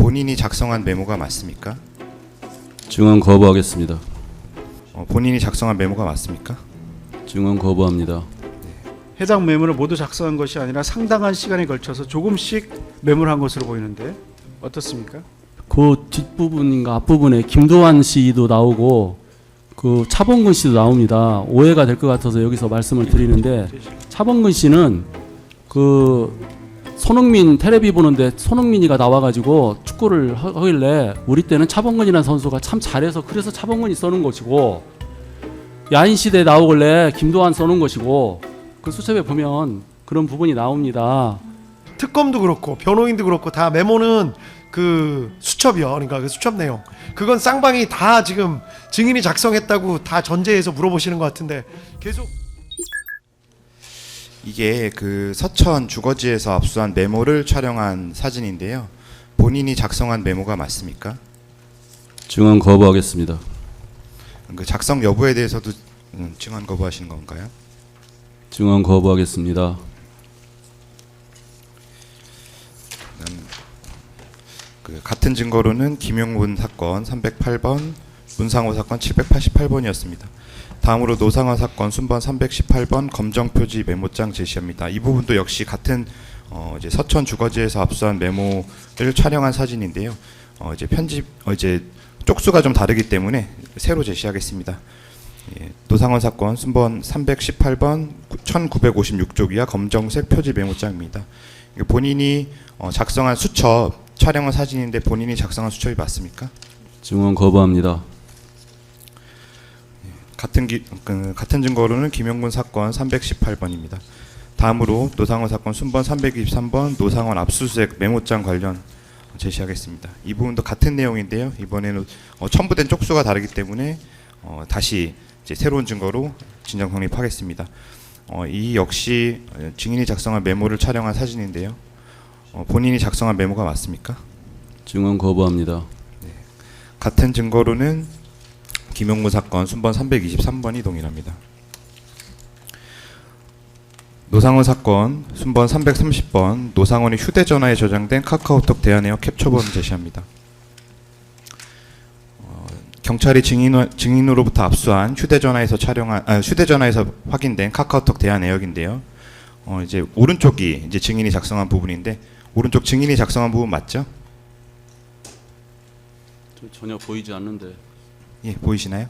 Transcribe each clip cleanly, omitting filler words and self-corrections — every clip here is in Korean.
본인이 작성한 메모가 맞습니까? 증언 거부하겠습니다. 본인이 작성한 메모가 맞습니까? 증언 거부합니다. 해당 메모를 모두 작성한 것이 아니라 상당한 시간에 걸쳐서 조금씩 메모를 한 것으로 보이는데 어떻습니까? 그 뒷부분인가 앞부분에 김도환 씨도 나오고 그 차범근 씨도 나옵니다. 오해가 될 것 같아서 여기서 말씀을 드리는데 차범근 씨는 그 손흥민 텔레비 보는데 손흥민이가 나와가지고 축구를 하길래 우리 때는 차범근이라는 선수가 참 잘해서 그래서 차범근이 써는 것이고 야인시대에 나오길래 김도환 써는 것이고 그 수첩에 보면 그런 부분이 나옵니다. 특검도 그렇고 변호인도 그렇고 다 메모는 그 수첩이요. 그러니까 그 수첩 내용. 그건 쌍방이 다 지금 증인이 작성했다고 다 전제해서 물어보시는 것 같은데 계속 이게 그 서천 주거지에서 압수한 메모를 촬영한 사진인데요. 본인이 작성한 메모가 맞습니까? 증언 거부하겠습니다. 그 작성 여부에 대해서도 증언 거부하시는 건가요? 증언 거부하겠습니다. 그 같은 증거로는 김용문 사건 308번, 문상호 사건 788번이었습니다. 다음으로 노상원 사건 순번 318번 검정표지 메모장 제시합니다. 이 부분도 역시 같은 이제 서천 주거지에서 압수한 메모를 촬영한 사진인데요. 이제 편집 이제 쪽수가 좀 다르기 때문에 새로 제시하겠습니다. 예, 노상원 사건 순번 318번 1956쪽이야 검정색 표지 메모장입니다. 본인이 작성한 수첩 촬영한 사진인데 본인이 작성한 수첩이 맞습니까? 증언 거부합니다. 같은 증거로는 김용문 사건 318번입니다. 다음으로 노상원 사건 순번 323번 노상원 압수수색 메모장 관련 제시하겠습니다. 이 부분도 같은 내용인데요. 이번에는 첨부된 쪽수가 다르기 때문에 다시 이제 새로운 증거로 진정 성립하겠습니다. 이 역시 증인이 작성한 메모를 촬영한 사진인데요. 본인이 작성한 메모가 맞습니까? 증언 거부합니다. 같은 증거로는 김용문 사건 순번 323번이 동일합니다. 노상원 사건 순번 330번 노상원이 휴대전화에 저장된 카카오톡 대화내역 캡처본 제시합니다. 경찰이 증인으로부터 압수한 휴대전화에서 확인된 카카오톡 대화 내역인데요. 이제 오른쪽이 이제 증인이 작성한 부분인데 오른쪽 증인이 작성한 부분 맞죠? 전혀 보이지 않는데. 예, 보이시나요?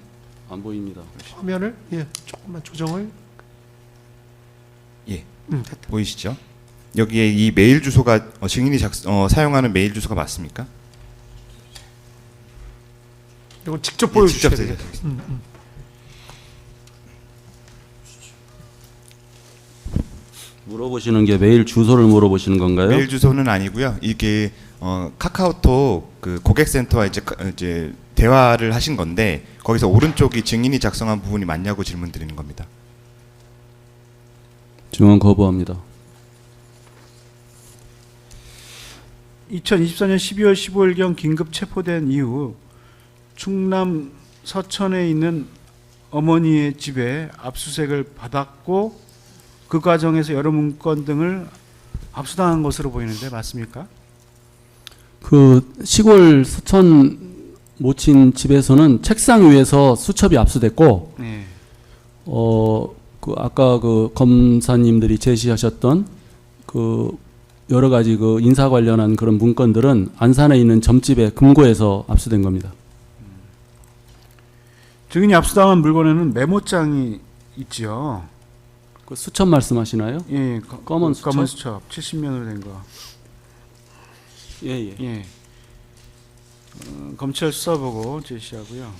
안 보입니다. 화면을 조금만 조정을. 예, 됐다. 보이시죠? 여기에 이 메일 주소가 증인이 사용하는 메일 주소가 맞습니까? 이거 직접 예, 보여주셔야 직접 돼요. 물어보시는 게 메일 주소를 물어보시는 건가요? 메일 주소는 아니고요. 이게 카카오톡 그 고객센터와 이제 대화를 하신 건데 거기서 오른쪽이 증인이 작성한 부분이 맞냐고 질문 드리는 겁니다. 증언 거부합니다. 2024년 12월 15일경 긴급 체포된 이후 충남 서천에 있는 어머니의 집에 압수수색을 받았고 그 과정에서 여러 문건 등을 압수당한 것으로 보이는데 맞습니까? 그 시골 서천 모친 집에서는 책상 위에서 수첩이 압수됐고 네. 그 아까 그 검사님들이 제시하셨던 그 여러 가지 그 인사 관련한 그런 문건들은 안산에 있는 점집의 금고에서 압수된 겁니다. 증인이 압수당한 물건에는 메모장이 있지요. 그 수첩 말씀하시나요? 예, 검은 수첩? 검은 수첩 70면으로 된 거. 예. 예. 검찰 수사보고 제시하고요.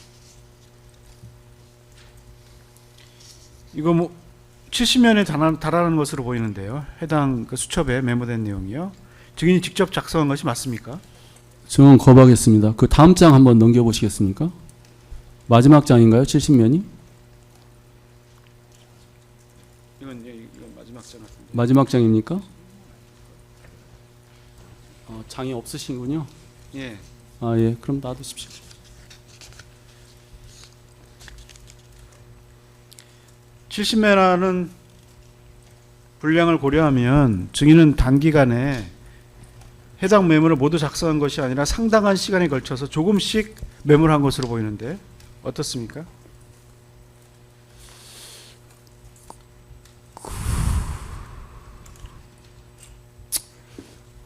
이거 뭐 70면에 달하는 것으로 보이는데요. 해당 그 수첩에 메모된 내용이요. 증인이 직접 작성한 것이 맞습니까? 증언 거부하겠습니다. 그 다음 장 한번 넘겨보시겠습니까? 마지막 장인가요? 70면이? 이건 마지막 장 같은데. 마지막 장입니까? 장이 없으신군요. 예. 아, 예. 그럼 놔두십시오. 분량을 고려하면 증인은 단기간에 해당 메모를 모두 작성한 것이 아니라 상당한 시간에 걸쳐서 조금씩 메모를 한 것으로 보이는데 어떻습니까?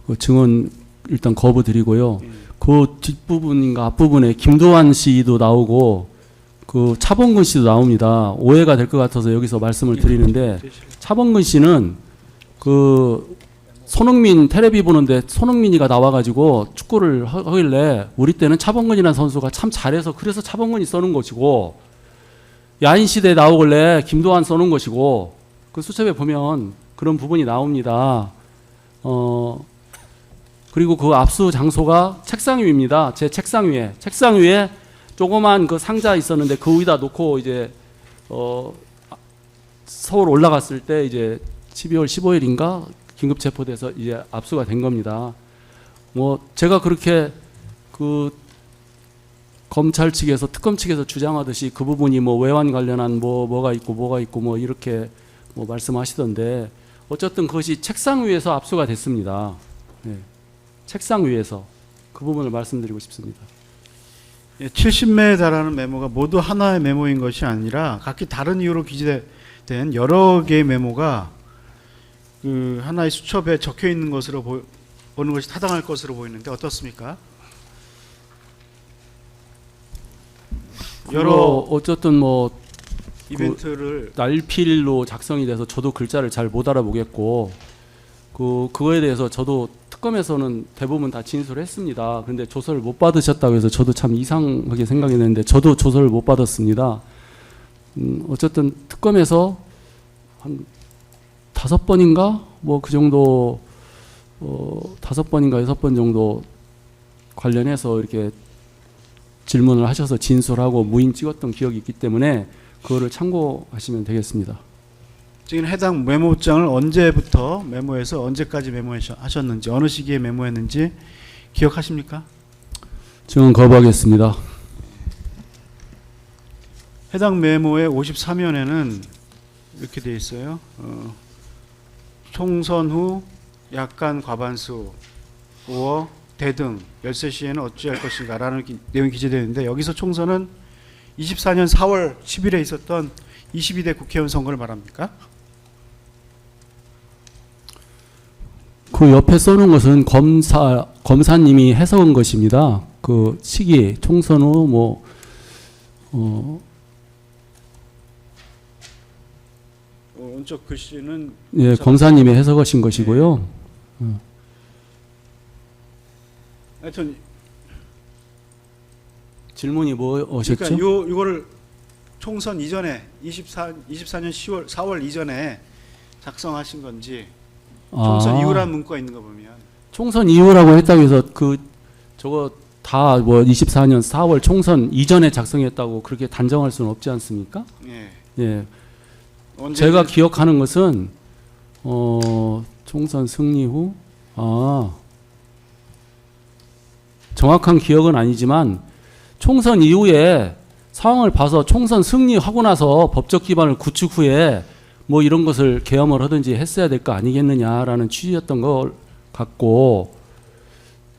그 증언 일단 거부드리고요. 그 뒷부분인가 앞부분에 김도환 씨도 나오고 그 차범근 씨도 나옵니다. 오해가 될 것 같아서 여기서 말씀을 드리는데 차범근 씨는 그 손흥민 텔레비 보는데 손흥민이가 나와가지고 축구를 하길래 우리 때는 차범근이라는 선수가 참 잘해서 그래서 차범근이 써는 것이고 야인시대에 나오길래 김도환 써는 것이고 그 수첩에 보면 그런 부분이 나옵니다. 그리고 그 압수 장소가 책상 위입니다. 제 책상 위에 조그만 그 상자 있었는데 그 위에다 놓고 이제 서울 올라갔을 때 이제 12월 15일인가 긴급 체포돼서 이제 압수가 된 겁니다. 뭐 제가 그렇게 그 검찰 측에서 특검 측에서 주장하듯이 그 부분이 뭐 외환 관련한 뭐가 있고 뭐 이렇게 뭐 말씀하시던데 어쨌든 그것이 책상 위에서 압수가 됐습니다. 네. 책상 위에서 그 부분을 말씀드리고 싶습니다. 70매에 달하는 메모가 모두 하나의 메모인 것이 아니라 각기 다른 이유로 기재된 여러 개의 메모가 그 하나의 수첩에 적혀 있는 것으로 보는 것이 타당할 것으로 보이는데 어떻습니까? 여러 어쨌든 뭐 이벤트를 날필로 작성이 돼서 저도 글자를 잘 못 알아보겠고 그거에 대해서 저도 특검에서는 대부분 다 진술했습니다. 그런데 조서를 못 받으셨다고 해서 저도 참 이상하게 생각했는데 저도 조서를 못 받았습니다. 어쨌든 특검에서 한 5번인가 뭐 그 정도 5번인가 6번 정도 관련해서 이렇게 질문을 하셔서 진술하고 무인 찍었던 기억이 있기 때문에 그거를 참고하시면 되겠습니다. 지금 해당 메모장을 언제부터 메모해서 언제까지 메모하셨는지 어느 시기에 메모했는지 기억하십니까? 증언 거부하겠습니다. 해당 메모의 53면에는 이렇게 되어 있어요. 총선 후 약간 과반수 5어 대등 열세 시에는 어찌할 것인가 라는 내용이 기재되어 있는데 여기서 총선은 24년 4월 10일에 있었던 22대 국회의원 선거를 말합니까? 그 옆에 써놓은 것은 검사님이 해석한 것입니다. 그 시기 총선 후 오른쪽 글씨는 예, 검사님이 해석하신 것이고요. 하여튼 질문이 뭐셨죠? 그러니까 이거를 총선 이전에 24년 4월 이전에 작성하신 건지 총선 이후라는 문구가 있는 거 보면 총선 이후라고 했다고 해서 저거 다 뭐 24년 4월 총선 이전에 작성했다고 그렇게 단정할 수는 없지 않습니까? 예. 예. 언제 제가 기억하는 것은 총선 승리 후 정확한 기억은 아니지만 총선 이후에 상황을 봐서 총선 승리하고 나서 법적 기반을 구축 후에 뭐 이런 것을 계엄을 하든지 했어야 될 거 아니겠느냐라는 취지였던 걸 갖고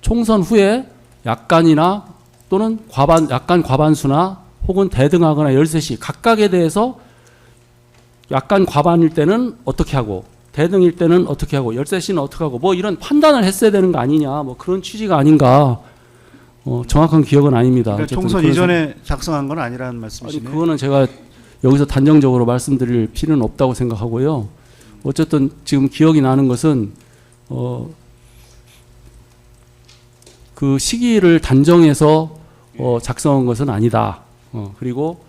총선 후에 약간이나 또는 약간 과반수나 혹은 대등하거나 열세시 각각에 대해서 약간 과반일 때는 어떻게 하고 대등일 때는 어떻게 하고 열세시는 어떻게 하고 뭐 이런 판단을 했어야 되는 거 아니냐 뭐 그런 취지가 아닌가 정확한 기억은 아닙니다. 그러니까 총선 이전에 작성한 건 아니라는 말씀이시네요. 그거는 제가 여기서 단정적으로 말씀드릴 필요는 없다고 생각하고요. 어쨌든 지금 기억이 나는 것은 그 시기를 단정해서 작성한 것은 아니다. 그리고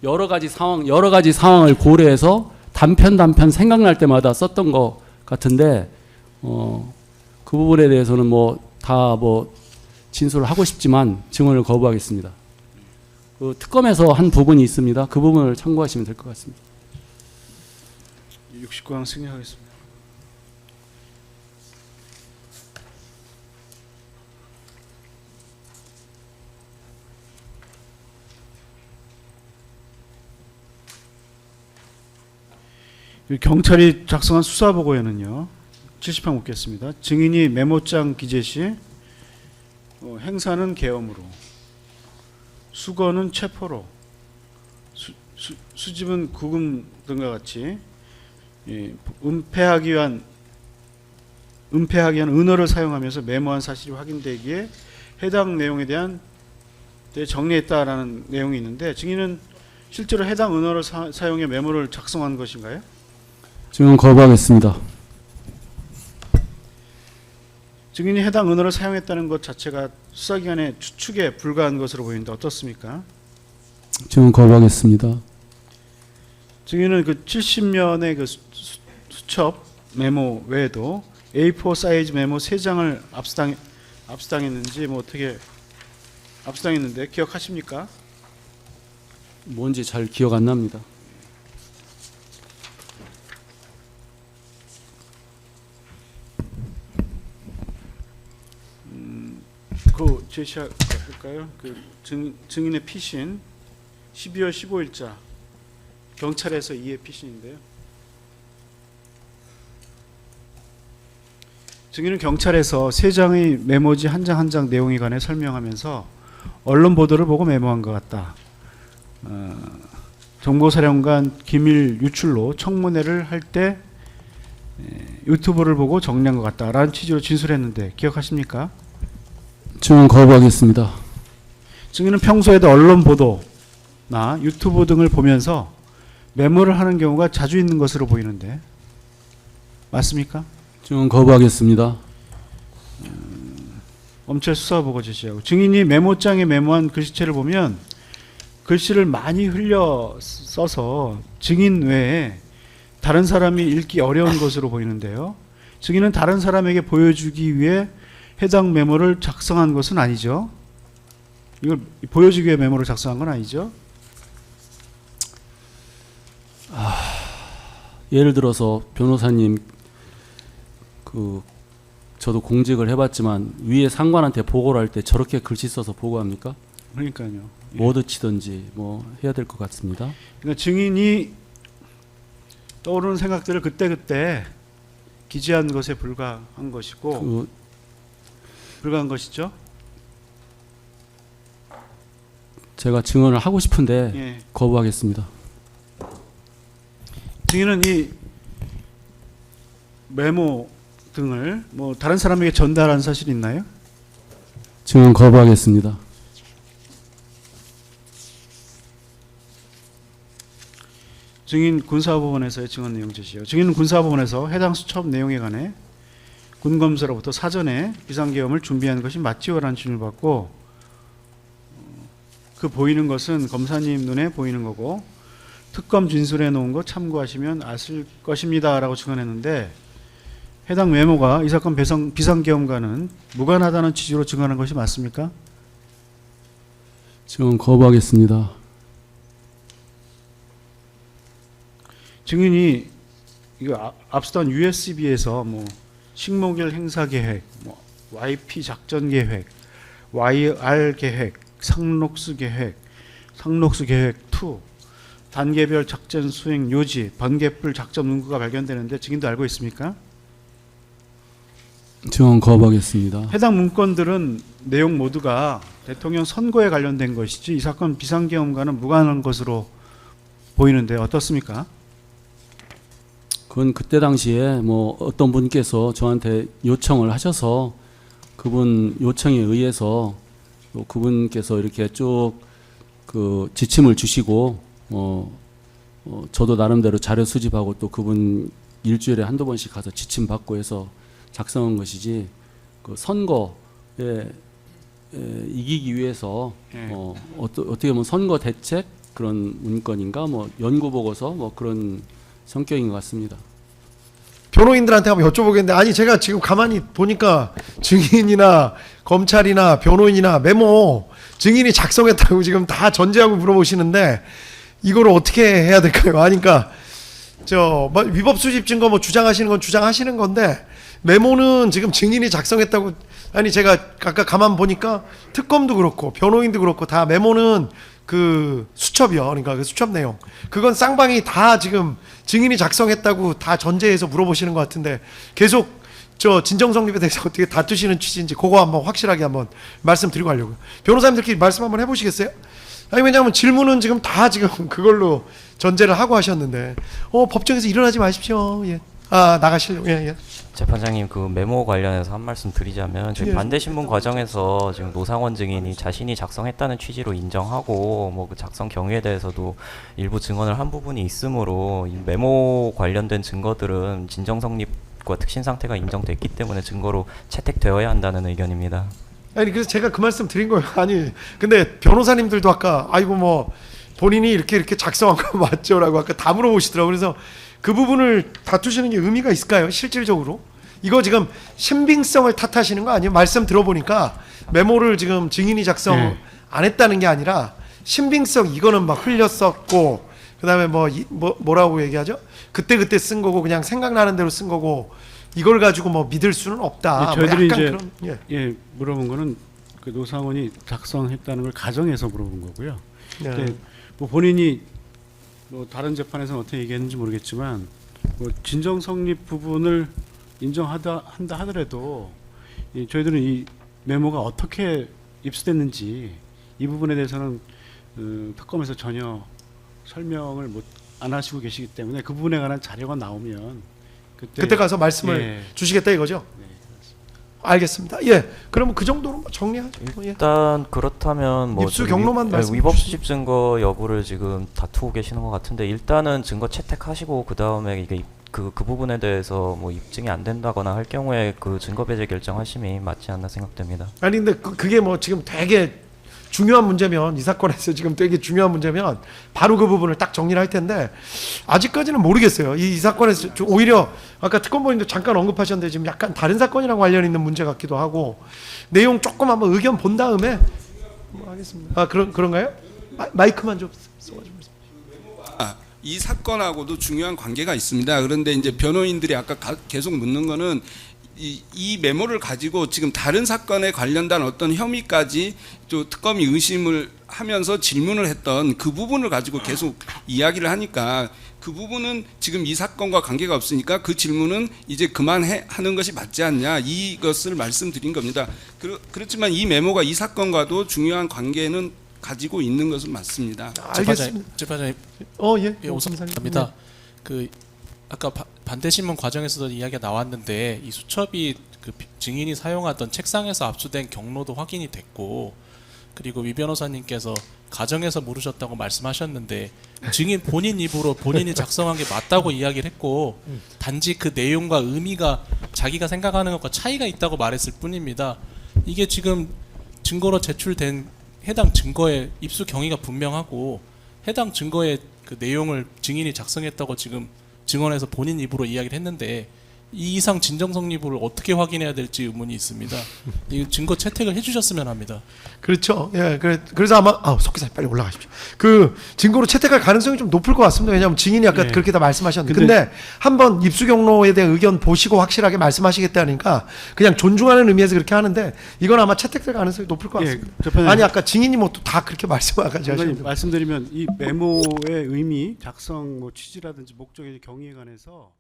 여러 가지 상황을 고려해서 단편 생각날 때마다 썼던 것 같은데 그 부분에 대해서는 다 진술을 하고 싶지만 증언을 거부하겠습니다. 그 특검에서 한 부분이 있습니다. 그 부분을 참고하시면 될 것 같습니다. 69항 승인하겠습니다. 경찰이 작성한 수사보고에는요. 70항 묻겠습니다. 증인이 메모장 기재 시 행사는 계엄으로, 수거는 체포로, 수집은 구금 등과 같이 은폐하기 위한 은어를 사용하면서 메모한 사실이 확인되기에 해당 내용에 대한 정리했다라는 내용이 있는데, 증인은 실제로 해당 은어를 사용해 메모를 작성한 것인가요? 증언 거부하겠습니다. 증인이 해당 은어를 사용했다는 것 자체가 수사기관의 추측에 불과한 것으로 보이는데 어떻습니까? 증언 거부하겠습니다. 증인은 그 70면의 그 수첩 메모 외에도 A4 사이즈 메모 3장을 압수당했는지 뭐 어떻게 압수당했는데 기억하십니까? 뭔지 잘 기억 안 납니다. 그 제시할까요? 그 증인의 피신 12월 15일자 경찰에서 이해 피신인데요. 증인은 경찰에서 3장의 메모지 한 장 한 장 내용에 관해 설명하면서 언론 보도를 보고 메모한 것 같다. 정보사령관 기밀 유출로 청문회를 할 때 유튜브를 보고 정리한 것 같다라는 취지로 진술했는데 기억하십니까? 증언 거부하겠습니다. 증인은 평소에도 언론 보도나 유튜브 등을 보면서 메모를 하는 경우가 자주 있는 것으로 보이는데 맞습니까? 증언 거부하겠습니다. 엄철 수사보고 제시하고, 증인이 메모장에 메모한 글씨체를 보면 글씨를 많이 흘려 써서 증인 외에 다른 사람이 읽기 어려운 것으로 보이는데요. 증인은 다른 사람에게 보여주기 위해 해당 메모를 작성한 것은 아니죠. 이걸 보여주기 위해 메모를 작성한 건 아니죠. 예를 들어서 변호사님 저도 공직을 해봤지만 위에 상관한테 보고를 할 때 저렇게 글씨 써서 보고합니까? 그러니까요. 예. 뭐 치든지 뭐 해야 될 것 같습니다. 그러니까 증인이 떠오르는 생각들을 그때그때 기재한 것에 불과한 것이고 불과한 것이죠. 제가 증언을 하고 싶은데 예. 거부하겠습니다. 증인은 이 메모 등을 뭐 다른 사람에게 전달한 사실이 있나요? 증언 거부하겠습니다. 증인 군사법원에서의 증언 내용 제시요. 증인은 군사법원에서 해당 수첩 내용에 관해 군검사로부터 사전에 비상계엄을 준비한 것이 맞지요라는 질문을 받고, 그 보이는 것은 검사님 눈에 보이는 거고 특검 진술해 놓은 거 참고하시면 아실 것입니다라고 증언했는데, 해당 메모가 이 사건 비상계엄과는 무관하다는 취지로 증언한 것이 맞습니까? 증언 거부하겠습니다. 증인이 이거 앞서던 USB에서 뭐 식목일 행사 계획, 뭐 YP 작전 계획, YR 계획, 상록수 계획 2, 단계별 작전 수행 요지, 번개불 작전 문구가 발견되는데 증인도 알고 있습니까? 증언 거부하겠습니다. 해당 문건들은 내용 모두가 대통령 선거에 관련된 것이지 이 사건 비상계엄과는 무관한 것으로 보이는데 어떻습니까? 그건 그때 당시에 뭐 어떤 분께서 저한테 요청을 하셔서 그분 요청에 의해서 또 그분께서 이렇게 쭉 그 지침을 주시고 저도 나름대로 자료 수집하고 또 그분 일주일에 한두 번씩 가서 지침 받고 해서 작성한 것이지, 그 선거에 이기기 위해서 어떻게 보면 선거 대책 그런 문건인가 뭐 연구 보고서 뭐 그런 성격인 것 같습니다. 변호인들한테 한번 여쭤보겠는데, 아니 제가 지금 가만히 보니까 증인이나 검찰이나 변호인이나 메모 증인이 작성했다고 지금 다 전제하고 물어보시는데 이거를 어떻게 해야 될까요? 아니까 저 위법 수집 증거 뭐 주장하시는 건 주장하시는 건데, 메모는 지금 증인이 작성했다고, 아니 제가 아까 가만 보니까 특검도 그렇고 변호인도 그렇고 다 메모는 그 수첩이요. 그러니까 그 수첩 내용. 그건 쌍방이 다 지금 증인이 작성했다고 다 전제해서 물어보시는 것 같은데 계속 저 진정 성립에 대해서 어떻게 다투시는 취지인지 그거 한번 확실하게 한번 말씀드리고 하려고요. 변호사님들끼리 말씀 한번 해보시겠어요? 아니 왜냐하면 질문은 지금 다 지금 그걸로 전제를 하고 하셨는데 법정에서 일어나지 마십시오. 예. 나가시려고. 예. 재판장님 그 메모 관련해서 한 말씀 드리자면 저희 예. 반대 신문 과정에서 지금 노상원 증인이 자신이 작성했다는 취지로 인정하고 뭐 그 작성 경위에 대해서도 일부 증언을 한 부분이 있으므로 이 메모 관련된 증거들은 진정 성립과 특신 상태가 인정됐기 때문에 증거로 채택되어야 한다는 의견입니다. 아니 그래서 제가 그 말씀 드린 거예요. 아니 근데 변호사님들도 아까 아이고 뭐 본인이 이렇게 작성한 거 맞죠라고 아까 다 물어보시더라고요. 그래서 그 부분을 다투시는 게 의미가 있을까요? 실질적으로 이거 지금 신빙성을 탓하시는 거 아니에요? 말씀 들어보니까 메모를 지금 증인이 작성 네. 안 했다는 게 아니라 신빙성 이거는 막 흘렸었고 그다음에 뭐라고 얘기하죠? 그때 쓴 거고 그냥 생각나는 대로 쓴 거고 이걸 가지고 뭐 믿을 수는 없다. 저희들이 뭐 이제 그런, 예. 물어본 거는 그 노상원이 작성했다는 걸 가정해서 물어본 거고요. 예. 근데 뭐 본인이 뭐 다른 재판에서는 어떻게 얘기했는지 모르겠지만 뭐 진정 성립 부분을 인정한다 하더라도 저희들은 이 메모가 어떻게 입수됐는지 이 부분에 대해서는 특검에서 전혀 설명을 안 하시고 계시기 때문에 그 부분에 관한 자료가 나오면 그때 가서 말씀을 예. 주시겠다 이거죠? 네. 알겠습니다. 예. 그러면 그 정도로 정리하죠. 예. 일단 그렇다면 뭐 입수 저기 경로만 말씀해 위법 주시죠. 수집 증거 여부를 지금 다투고 계시는 것 같은데 일단은 증거 채택하시고 그 다음에 이게 그 부분에 대해서 뭐 입증이 안 된다거나 할 경우에 그 증거 배제 결정하심이 맞지 않나 생각됩니다. 아니 근데 그게 뭐 지금 되게 중요한 문제면 이 사건에서 지금 되게 중요한 문제면 바로 그 부분을 딱 정리를 할 텐데 아직까지는 모르겠어요. 이 사건에서 오히려 아까 특검본인도 잠깐 언급하셨는데 지금 약간 다른 사건이랑 관련 있는 문제 같기도 하고 내용 조금 한번 의견 본 다음에 뭐 하겠습니다. 그런가요? 마이크만 좀 써가지고. 이 사건하고도 중요한 관계가 있습니다. 그런데 이제 변호인들이 아까 계속 묻는 거는 이 메모를 가지고 지금 다른 사건에 관련된 어떤 혐의까지 또 특검이 의심을 하면서 질문을 했던 그 부분을 가지고 계속 이야기를 하니까 그 부분은 지금 이 사건과 관계가 없으니까 그 질문은 이제 그만하는 것이 맞지 않냐 이것을 말씀드린 겁니다. 그렇지만 이 메모가 이 사건과도 중요한 관계는 가지고 있는 것은 맞습니다. 알겠습니다. 재판장님, 예. 오성입니다. 그 아까 반대 신문 과정에서도 이야기가 나왔는데 이 수첩이 그 증인이 사용하던 책상에서 압수된 경로도 확인이 됐고 그리고 위 변호사님께서 가정에서 모르셨다고 말씀하셨는데 증인 본인 입으로 본인이 작성한 게 맞다고 이야기를 했고 단지 그 내용과 의미가 자기가 생각하는 것과 차이가 있다고 말했을 뿐입니다. 이게 지금 증거로 제출된 해당 증거의 입수 경위가 분명하고 해당 증거의 그 내용을 증인이 작성했다고 지금 증언에서 본인 입으로 이야기를 했는데 이 이상 진정 성립을 어떻게 확인해야 될지 의문이 있습니다. 이 증거 채택을 해주셨으면 합니다. 그렇죠. 예, 그래서 아마 석 기사님 빨리 올라가십시오. 그 증거로 채택할 가능성이 좀 높을 것 같습니다. 왜냐하면 증인이 아까 예. 그렇게 다 말씀하셨는데, 근데 한번 입수 경로에 대한 의견 보시고 확실하게 말씀하시겠다니까 그냥 존중하는 의미에서 그렇게 하는데 이건 아마 채택될 가능성이 높을 것 같습니다. 재판장님, 아니 아까 증인이 뭐 또 다 그렇게 말씀하시는 장관님 말씀드리면 이 메모의 의미, 작성 뭐 취지라든지 목적의 경위에 관해서